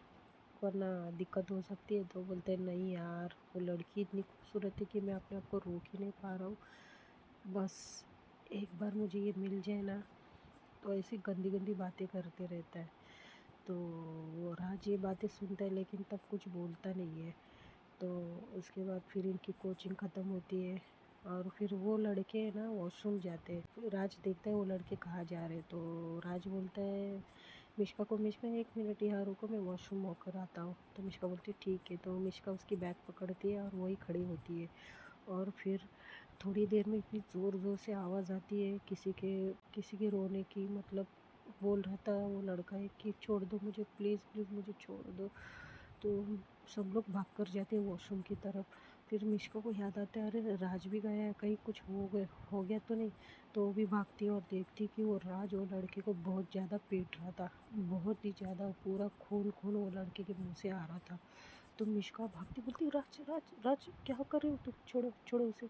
वरना दिक्कत हो सकती है। तो बोलते हैं नहीं यार वो लड़की इतनी खूबसूरत है कि मैं अपने आप को रोक ही नहीं पा रहा हूँ, बस एक बार मुझे ये मिल जाए ना। तो ऐसी गंदी गंदी बातें करते रहता है। तो वो राज ये बातें सुनता है लेकिन तब कुछ बोलता नहीं है। तो उसके बाद फिर इनकी कोचिंग ख़त्म होती है और फिर वो लड़के ना वॉशरूम जाते हैं। फिर राज देखता है वो लड़के कहाँ जा रहे हैं। तो राज बोलता है मिश्का को, मिश्का 1 मिनट यहाँ रुको मैं वॉशरूम होकर आता हूँ। तो मिश्का बोलती है ठीक है। तो मिश्का उसकी बैग पकड़ती है और वही खड़ी होती है। और फिर थोड़ी देर में इतनी ज़ोर ज़ोर से आवाज़ आती है किसी के रोने की, मतलब बोल रहा था वो लड़का है कि छोड़ दो मुझे, प्लीज़ प्लीज़ मुझे छोड़ दो। तो सब लोग भाग कर जाते हैं वॉशरूम की तरफ। फिर मिश्का को याद आता है अरे राज भी गया है, कहीं कुछ हो गया तो नहीं। तो वो भी भागती है और देखती है कि वो राज वो लड़के को बहुत ज़्यादा पीट रहा था, बहुत ही ज़्यादा, पूरा खून खून वो लड़के के मुंह से आ रहा था। तो मिश्का भागती बोलती राज राज राज क्या कर रहे हो तुम, छोड़ो छोड़ो उसे,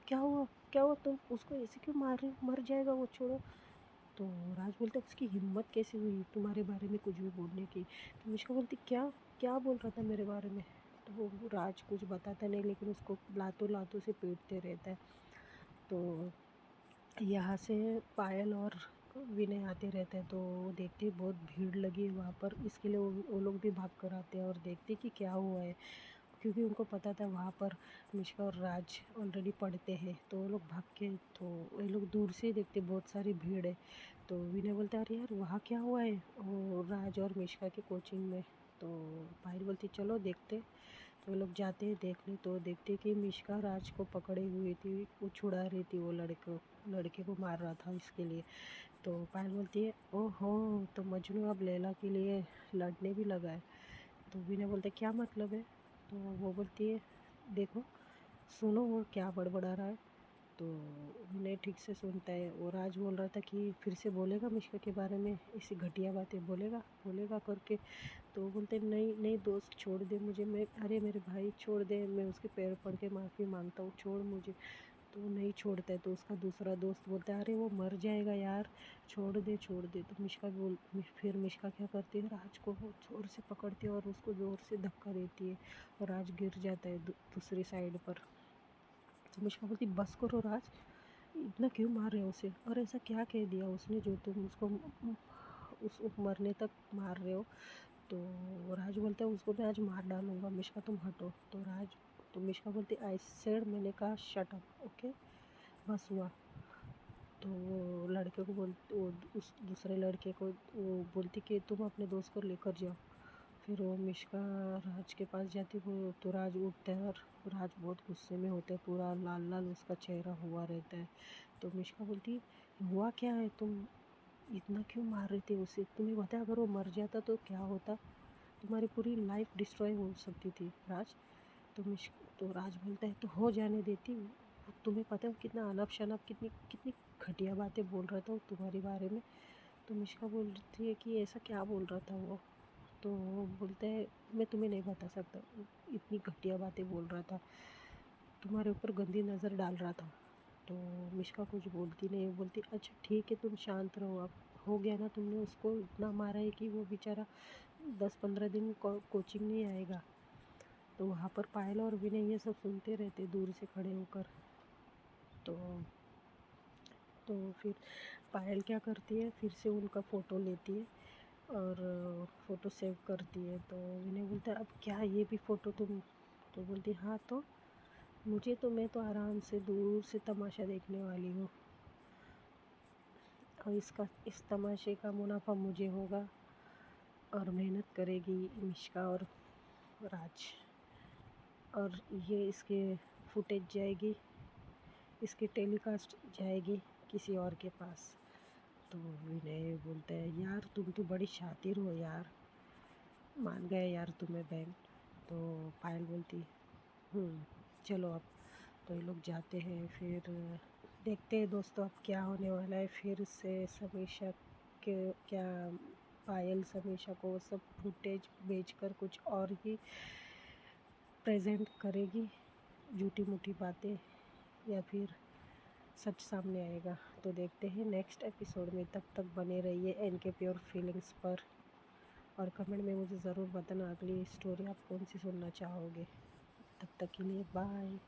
क्या हुआ क्या हुआ, तुम उसको ऐसे क्यों मार रहे हो, मर जाएगा वो, छोड़ो। तो राज बोलता उसकी हिम्मत कैसे हुई तुम्हारे बारे में कुछ भी बोलने की। तो मिश्का बोलती क्या क्या बोल रहा था मेरे बारे में। तो वो राज कुछ बताता नहीं लेकिन उसको लातों लातों से पीटते रहता है। तो यहाँ से पायल और विनय आते रहते हैं। तो वो देखते बहुत भीड़ लगी है वहाँ पर, इसके लिए वो लोग भी भाग कर आते हैं और देखते कि क्या हुआ है। क्योंकि उनको पता था वहाँ पर मिष्का और राज ऑलरेडी पढ़ते हैं, तो वो लोग भाग के, तो ये लोग दूर से ही देखते बहुत सारी भीड़ है। तो विनय बोलता अरे यार वहाँ क्या हुआ है, वो राज और मिष्का के कोचिंग में। तो पायल बोलती चलो देखते। तो वो लोग जाते हैं देखने, तो देखते कि मिष्का राज को पकड़े हुई थी, वो छुड़ा रही थी, वो लड़के को मार रहा था इसके लिए। तो पायल बोलती है ओहो, तो मजनू अब लैला के लिए लड़ने भी लगा है। तो विनय बोलते क्या मतलब है। तो वो बोलती है देखो सुनो वो क्या बड़बड़ा रहा है। तो विनय ठीक से सुनता है, और राज बोल रहा था कि फिर से बोलेगा मिष्का के बारे में ऐसी घटिया बातें, बोलेगा बोलेगा करके। तो वो बोलते नहीं नहीं दोस्त छोड़ दे मुझे, मैं अरे मेरे भाई छोड़ दे, मैं उसके पैर पड़ के माफ़ी मांगता हूँ, छोड़ मुझे। तो वो नहीं छोड़ता है। तो उसका दूसरा दोस्त बोलता है अरे वो मर जाएगा यार, छोड़ दे छोड़ दे। तो फिर मिष्का क्या करती है, राज को वो ज़ोर से पकड़ती है और उसको ज़ोर से धक्का देती है, और राज गिर जाता है दूसरी साइड पर। तो मिष्का बोलती बस करो राज, इतना क्यों मार रहे हो उसे, और ऐसा क्या कह दिया उसने जो तुम उसको उस मरने तक मार रहे हो। तो राज बोलता है उसको मैं आज मार डालूँगा, मिष्का तुम हटो। तो मिष्का बोलती आई सेड, मैंने कहा शट अप ओके, बस हुआ। तो वो लड़के को वो उस दूसरे लड़के को वो बोलती कि तुम अपने दोस्त को लेकर जाओ। फिर वो मिष्का राज के पास जाती, वो तो राज उठता है, और राज बहुत गुस्से में होता है, पूरा लाल लाल उसका चेहरा हुआ रहता है। तो मिष्का बोलती हुआ क्या है, तुम इतना क्यों मार रहे थे उसे, तुम्हें पता है अगर वो मर जाता तो क्या होता, तुम्हारी पूरी लाइफ डिस्ट्रॉय हो सकती थी राज। तो राज बोलता है तो हो जाने देती, तुम्हें पता है वो कितना अनाप शनाप कितनी कितनी घटिया बातें बोल रहा था वो तुम्हारे बारे में। तो मिष्का बोलती है कि ऐसा क्या बोल रहा था वो। तो वो बोलता है मैं तुम्हें नहीं बता सकता, इतनी घटिया बातें बोल रहा था, तुम्हारे ऊपर गंदी नज़र डाल रहा था। तो मिष्का कुछ बोलती नहीं, बोलती अच्छा ठीक है तुम शांत रहो, अब हो गया ना, तुमने उसको इतना मारा है कि वो बेचारा 10-15 दिन कोचिंग नहीं आएगा। तो वहाँ पर पायल और विनय ये सब सुनते रहते दूर से खड़े होकर। तो फिर पायल क्या करती है, फिर से उनका फ़ोटो लेती है और फ़ोटो सेव करती है। तो विनय बोलता है अब क्या ये भी फ़ोटो तुम, तो बोलती हाँ तो मुझे तो, मैं तो आराम से दूर से तमाशा देखने वाली हूँ, और इस तमाशे का मुनाफा मुझे होगा, और मेहनत करेगी मिष्का और राज, और ये इसके फुटेज जाएगी, इसकी टेलीकास्ट जाएगी किसी और के पास। तो विनय बोलता है यार तुम तो बड़ी शातिर हो यार, मान गए यार तुम्हें बैंक। तो पायल बोलती चलो अब। तो ये लोग जाते हैं, फिर देखते हैं दोस्तों अब क्या होने वाला है। फिर से समीक्षा के क्या, पायल समीक्षा को सब फुटेज बेचकर कुछ और ही प्रेजेंट करेगी, झूठी मूठी बातें, या फिर सच सामने आएगा। तो देखते हैं नेक्स्ट एपिसोड में। तब तक बने रहिए एनके प्योर फीलिंग्स पर, और कमेंट में मुझे ज़रूर बताना अगली स्टोरी आप कौन सी सुनना चाहोगे। तब तक के लिए बाय।